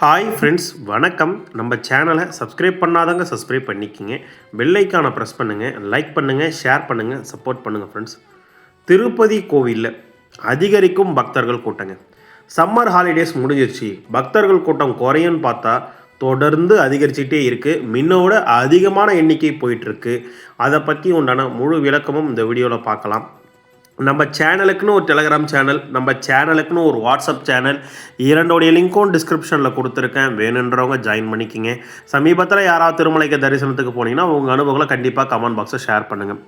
Hi friends, வணக்கம். நம்ம சேனலை சப்ஸ்கிரைப் பண்ணாதவங்க சப்ஸ்கிரைப் பண்ணிக்கிங்க. பெல் ஐக்கானை ப்ரெஸ் பண்ணுங்கள், லைக் பண்ணுங்கள், ஷேர் பண்ணுங்கள், சப்போர்ட் பண்ணுங்கள் ஃப்ரெண்ட்ஸ். திருப்பதி கோவிலில் அதிகரிக்கும் பக்தர்கள் கூட்டங்க. சம்மர் ஹாலிடேஸ் முடிஞ்சிருச்சு, பக்தர்கள் கூட்டம் குறையும்னு பார்த்தா தொடர்ந்து அதிகரிச்சுட்டே இருக்குது. முன்னோட அதிகமான எண்ணிக்கை போயிட்டுருக்கு. அதை பற்றி உண்டான முழு விளக்கமும் இந்த வீடியோவில் பார்க்கலாம். நம்ம சேனலுக்குன்னு ஒரு டெலகிராம் சேனல், நம்ம சேனலுக்குன்னு ஒரு வாட்ஸ்அப் சேனல், இரண்டோடைய லிங்க்கும் டிஸ்கிரிப்ஷனில் கொடுத்துருக்கேன். வேணுன்றவங்க ஜாயின் பண்ணிக்கிங்க. சமீபத்தில் யாராவது திருமலைக்கு தரிசனத்துக்கு போனீங்கன்னா உங்கள் அனுபவங்களை கண்டிப்பாக கமெண்ட் பாக்ஸில் ஷேர் பண்ணுங்கள்.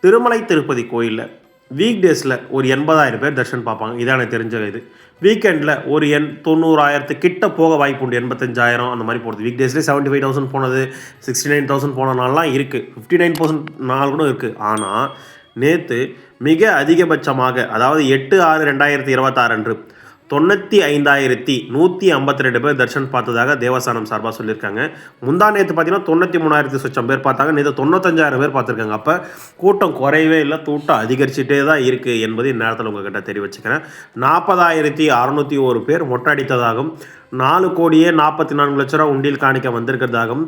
திருமலை திருப்பதி கோயிலில் வீக் டேஸில் ஒரு 80,000 பேர் தர்ஷன் பார்ப்பாங்க. இதான் எனக்கு தெரிஞ்ச இது. வீக்கெண்டில் ஒரு 90,000 கிட்ட போக வாய்ப்பு உண்டு. 85,000 அந்த மாதிரி போகிறது. வீக் டேஸ்லேயே 75,000 போனது, 69,000 போன நாள்லாம் இருக்குது. 59% நாள் கூட இருக்குது. ஆனால் நேற்று மிக அதிகபட்சமாக, அதாவது 8/6/2026 அன்று 95,152 பேர் தர்ஷன் பார்த்ததாக தேவஸ்தானம் சார்பாக சொல்லியிருக்காங்க. முந்தா நேற்று பார்த்தீங்கன்னா 93,000 சொச்சம் பேர் பார்த்தாங்க. நேற்று 95,000 பேர் பார்த்துருக்காங்க. அப்போ கூட்டம் குறையவே இல்லை, கூட்டம் அதிகரிச்சுட்டே தான் இருக்குது என்பது இந்நேரத்தில் உங்கள்கிட்ட தெரிவிச்சுக்கிறேன். 40,601 பேர் மொட்டை அடித்ததாகவும், 4,44,00,000 உண்டியல் காணிக்க வந்திருக்கிறதாகவும்,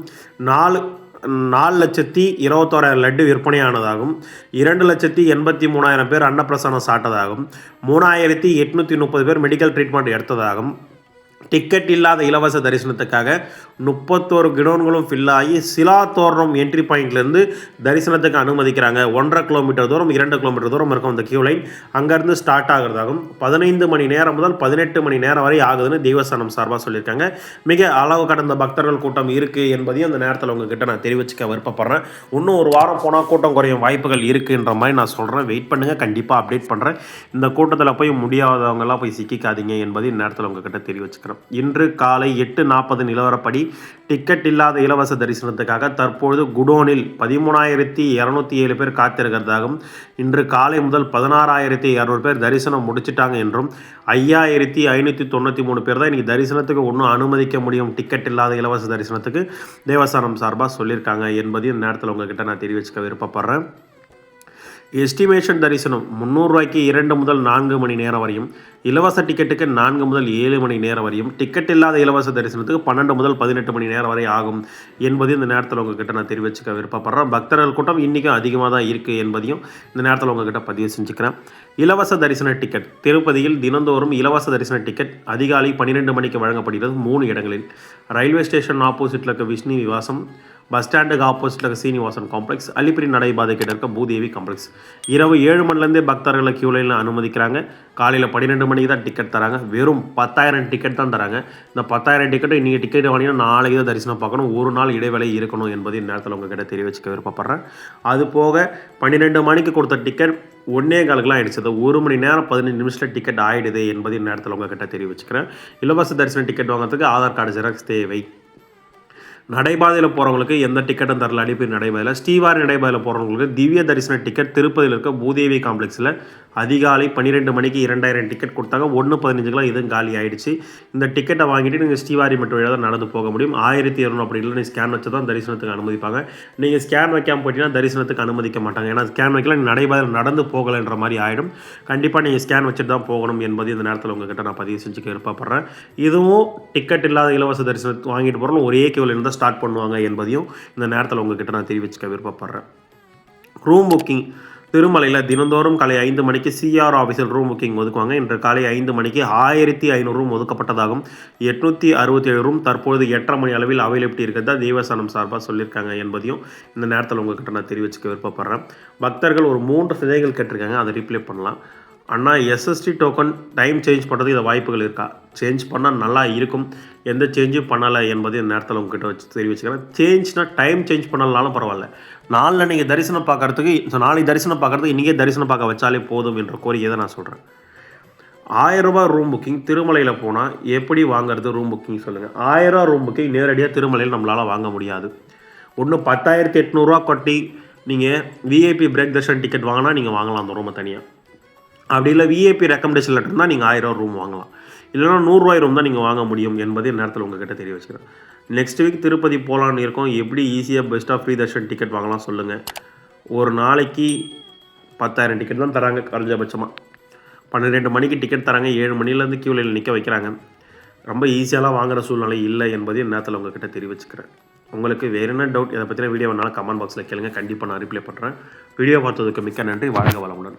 4,21,000 லட்டு விற்பனையானதாகவும், 2,83,000 பேர் அன்னப்பிரசனம் சாட்டதாகவும், 3,830 பேர் மெடிக்கல் ட்ரீட்மெண்ட் எடுத்ததாகவும், டிக்கெட் இல்லாத இலவச தரிசனத்துக்காக 31 கிடோன்களும் ஃபில் ஆகி சிலா தோரணம் என்ட்ரி பாயிண்ட்லேருந்து தரிசனத்துக்கு அனுமதிக்கிறாங்க. 1.5 கிலோமீட்டர் தூரம், 2 கிலோமீட்டர் தூரம் இருக்கும் அந்த கியூ லைன். அங்கேருந்து ஸ்டார்ட் ஆகிறதாகவும் 15 மணி நேரம் முதல் 18 மணி நேரம் வரை ஆகுதுன்னு தேவஸ்தானம் சார்பாக சொல்லியிருக்காங்க. மிக அளவு கடந்த பக்தர்கள் கூட்டம் இருக்குது என்பதையும் அந்த நேரத்தில் உங்ககிட்ட நான் தெரிவிச்சுக்க விருப்பப்படுறேன். இன்னும் ஒரு வாரம் போனால் கூட்டம் குறையும் வாய்ப்புகள் இருக்குன்ற மாதிரி நான் சொல்கிறேன். வெயிட் பண்ணுங்கள், கண்டிப்பாக அப்டேட் பண்ணுறேன். இந்த கூட்டத்தில் போய் முடியாதவங்களாம் போய் சிக்கிக்காதீங்க என்பதை இந்நேரத்தில் உங்ககிட்ட தெரிவிச்சுக்கிறேன். இன்று காலை 8:40 நிலவரப்படி டிக்கெட் இல்லாத இலவச தரிசனத்துக்காக தற்பொழுது குடோனில் 13,207 பேர் காத்திருக்கிறதாகவும், இன்று காலை முதல் 16,200 பேர் தரிசனம் முடிச்சிட்டாங்க என்றும், 5,593 பேர் தான் இன்றைக்கி தரிசனத்துக்கு ஒன்றும் அனுமதிக்க முடியும் டிக்கெட் இல்லாத இலவச தரிசனத்துக்கு தேவஸ்தானம் சார்பாக சொல்லியிருக்காங்க என்பதையும் இந்த நேரத்தில் உங்ககிட்ட நான் தெரிவிச்சுக்க விருப்பப்படுறேன். எஸ்டிமேஷன் தரிசனம் 300 ரூபாய்க்கு 2 முதல் 4 மணி நேரம் வரையும், இலவச டிக்கெட்டுக்கு 4 முதல் 7 மணி நேரம் வரையும், டிக்கெட் இல்லாத இலவச தரிசனத்துக்கு 12 முதல் 18 மணி நேரம் வரை ஆகும் என்பதையும் இந்த நேரத்தில் உங்ககிட்ட நான் தெரிவிச்சுக்க விருப்பப்படுறேன். பக்தர்கள் கூட்டம் இன்றைக்கும் அதிகமாக தான் இருக்குது என்பதையும் இந்த நேரத்தில் உங்ககிட்ட பதிவு செஞ்சுக்கிறேன். இலவச தரிசன டிக்கெட் திருப்பதியில் தினந்தோறும் இலவச தரிசன டிக்கெட் அதிகாலை 12 மணிக்கு வழங்கப்படுகிறது. 3 இடங்களில். ரயில்வே ஸ்டேஷன் ஆப்போசிட்டில் இருக்க விஷ்ணு விவாசம், பஸ் ஸ்டாண்டுக்கு ஆப்போசிட்டில் இருக்க சீனிவாசன் காம்ப்ளெக்ஸ், அலிப்பிரி நடைபாதை கிட்ட இருக்க பூதேவி காம்ப்ளெக்ஸ். இரவு 7 மணிலேருந்தே பக்தர்களை கியூ லைனில் அனுமதிக்கிறாங்க. காலையில் 12 மணிக்கு தான் டிக்கெட் தராங்க. வெறும் 10,000 டிக்கெட் தான் தராங்க. இந்த 10,000 டிக்கெட்டு இன்றைக்கி டிக்கெட் வாங்கினா நாளைக்கு தான் தரிசனம் பார்க்கணும். ஒரு நாள் இடைவேளை இருக்கணும் என்பதை நேரத்தில் உங்ககிட்ட தெரிவிச்சுக்க விருப்பப்படுறேன். அது போக 12 மணிக்கு கொடுத்த டிக்கெட் 1:15 ஆகிடுச்சு. 1 மணி நேரம் 15 நிமிஷத்தில் டிக்கெட் ஆகிடுது என்பதை நேரத்தில் உங்ககிட்ட தெரிவிச்சுக்கிறேன். இலவச தரிசன டிக்கெட் வாங்குறதுக்கு ஆதார் கார்டு ஜெராக்ஸ் தேவை. நடைபாதையில் போகிறவங்களுக்கு எந்த டிக்கெட்டும் தரல. அடிப்படை நடைபாதையில் ஸ்ரீவாரி நடைபாதையில் போகிறவங்களுக்கு திவ்ய தரிசன டிக்கெட் திருப்பதியில் இருக்க பூதேவி காம்ப்ளெக்ஸில் அதிகாலை 12 மணிக்கு 2,000 டிக்கெட் கொடுத்தாங்க. 1:15 இதுவும் காலி ஆகிடுச்சு. இந்த டிக்கெட்டை வாங்கிட்டு நீங்கள் ஸ்ரீவாரி மட்டும் வழியாக தான் நடந்து போக முடியும். 1,200 அப்படி இல்லை, நீங்கள் ஸ்கேன் வச்சு தான் தரிசனத்துக்கு அனுமதிப்பாங்க. நீங்கள் ஸ்கேன் வைக்காமல் போயிட்டீங்கன்னா தரிசனத்துக்கு அனுமதிக்க மாட்டாங்க. ஏன்னா ஸ்கேன் வைக்கல, நீங்கள் நடைபாதையில் நடந்து போகலைன்ற மாதிரி ஆகிடும். கண்டிப்பாக நீங்கள் ஸ்கேன் வச்சுட்டு தான் போகணும் என்பது இந்த நேரத்தில் உங்ககிட்ட நான் பதிவு செஞ்சுக்க விருப்பப்படுறேன். இதுவும் டிக்கெட் இல்லாத இலவச தரிசனத்தை வாங்கிட்டு போகிறோம் ஒரே கியூவில் இருந்தால் ஸ்டார்ட் பண்ணுவாங்க என்பதையும் இந்த நேரத்தில் உங்ககிட்ட நான் தெரிவிச்சுக்க விருப்பப்படுறேன். ரூம் புக்கிங் திருமலையில் தினந்தோறும் காலை 5 மணிக்கு சிஆர் ஆஃபீஸில் ரூம் புக்கிங் ஒதுக்குவாங்க. இன்று காலை 5 மணிக்கு 1,500 ரூம் ஒதுக்கப்பட்டதாகவும், 867 ரூம் தற்பொழுது 8:30 மணி அளவில் அவைலபிலிட்டி இருக்கிறதா தேவஸ்தானம் சார்பாக சொல்லியிருக்காங்க என்பதையும் இந்த நேரத்தில் உங்ககிட்ட நான் தெரிவிச்சுக்க விருப்பப்படுறேன். பக்தர்கள் ஒரு 3 சந்தேகங்கள் கேட்டிருக்காங்க, அதை ரிப்ளை பண்ணலாம். அண்ணா, எஸ்எஸ்டி டோக்கன் டைம் சேஞ்ச் பண்ணுறது இதை வாய்ப்புகள் இருக்கா? சேஞ்ச் பண்ணால் நல்லா இருக்கும். எந்த சேஞ்சும் பண்ணலை என்பது இந்த நேரத்தில் உங்ககிட்ட வச்சு தெரிவிச்சுக்கிறேன். சேஞ்ச்னால் டைம் சேஞ்ச் பண்ணலனாலும் பரவாயில்ல. நாளில் நீங்கள் தரிசனம் பார்க்குறதுக்கு, நாளைக்கு தரிசனம் பார்க்குறதுக்கு இன்றைக்கே தரிசனம் பார்க்க வச்சாலே போதும் என்ற கோரிக்கையை தான் நான் சொல்கிறேன். 1,000 ரூபாய் ரூம் புக்கிங் திருமலையில் போனால் எப்படி வாங்குறது? ரூம் புக்கிங் சொல்லுங்கள். 1,000 ரூபா ரூம் புக்கிங் நேரடியாக திருமலையில் நம்மளால் வாங்க முடியாது. ஒன்று 10,800 கொட்டி நீங்கள் விஐபி பிரேக் தர்ஷன் டிக்கெட் வாங்கினா நீங்கள் வாங்கலாம் அந்த ரூமை தனியாக. அப்படி இல்லை விஐபி ரெக்கமெண்டேஷன் லெட்டர் தான் நீங்கள் 1,000 ரூம் வாங்கலாம். இல்லைனா 100 ரூபாய் ரூம் தான் நீங்கள் வாங்க முடியும் என்பதை நேரத்தில் உங்ககிட்ட தெரிய வச்சுக்கிறேன். நெக்ஸ்ட் வீக் திருப்பதி போகலான்னு இருக்கோம். எப்படி ஈஸியாக பெஸ்ட்டாக ஃப்ரீ தர்ஷன் டிக்கெட் வாங்கலாம் சொல்லுங்கள். ஒரு நாளைக்கு 10,000 டிக்கெட் தான் தராங்க குறைஞ்சபட்சமாக. 12 மணிக்கு டிக்கெட் தராங்க. 7 மணிலேருந்து கியூவில் நிற்க வைக்கிறாங்க. ரொம்ப ஈஸியாலாம் வாங்குகிற சூழ்நிலை இல்லை என்பதையும் நேரத்தில் உங்கள்கிட்ட தெரிவிச்சுக்கிறேன். உங்களுக்கு வேறு என்ன டவுட் இதை பற்றின வீடியோ வேணாலும் கமெண்ட் பாக்ஸில் கேளுங்க. கண்டிப்பாக நான் ரிப்ளை பண்ணுறேன். வீடியோ பார்த்ததுக்கு மிக்க நன்றி. வாழ்க வளமுடன்.